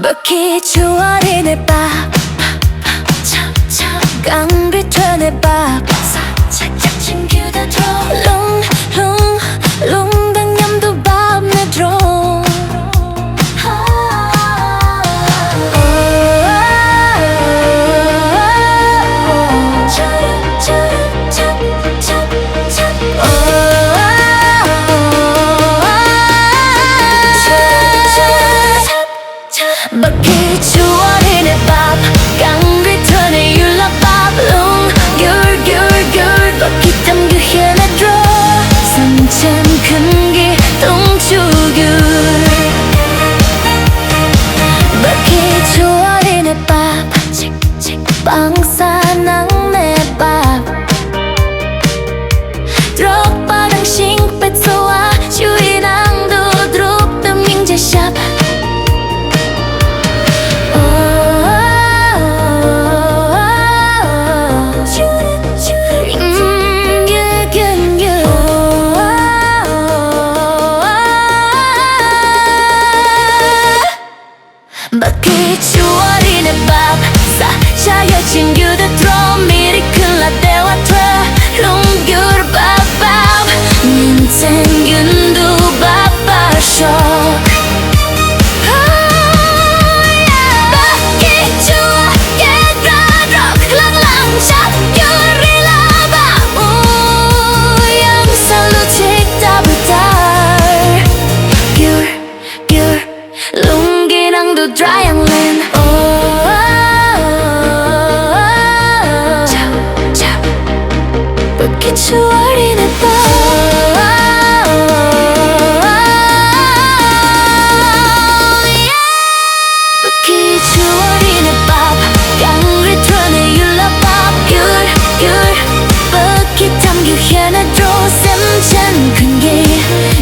Bucky 주얼이네 밥 깡비 트네 밥 살짝 챙겨다 줘 롱롱롱 당념도 밥 내줘 Bucky 주얼이네 밥 깡비 트네 율라밥 귤귤귤 Bucky 담겨 해내줘 삼천 큰기 똥주귤 Bucky 주얼이네 밥 빵사낭네 밥 드럭바랑 싱뱃소와 주인왕도 드롭듬 닝제샵 Bucky 주얼이네 밥 사샤여 친구들 들어 미리 큰 라떼와 롱귤 밥밥 민생균도 밥밥쇼 Bucky 주얼 예라록 랑랑샷 귤이라밥 우영살로 칙다부달 귤 롱기랑도 드라이앙랜 Bucky 주얼이네 밥 Bucky 주얼이네 밥 깡리 트네 율라밥 귤 Bucky 담겨 해내줘 샘찬 큰게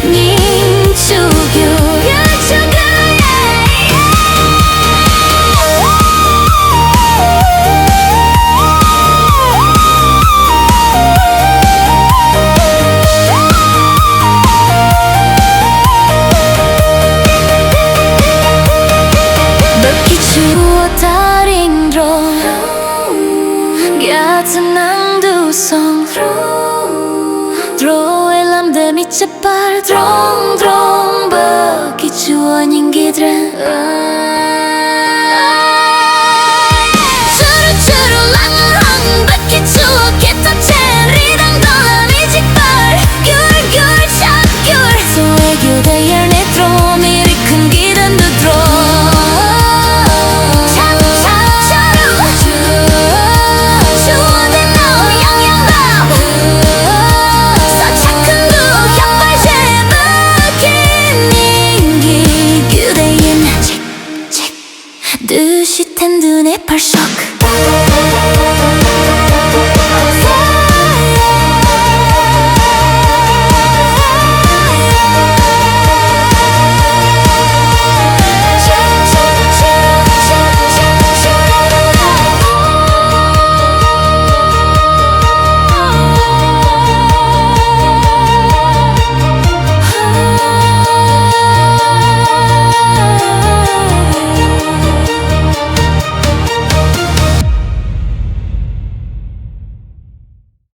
닝주규 같은 낭두성 드로에 람데 미쳐빨 드롱드롱 Bucky 주원인 기드란 추루추루 랑랑 Bucky 주워 기타 체리랑 돌아 미직빨 귤귤 샷귤 소의 교대열 내 드로 미리 큰 기단도 드로 듯이 텐드네 팔썩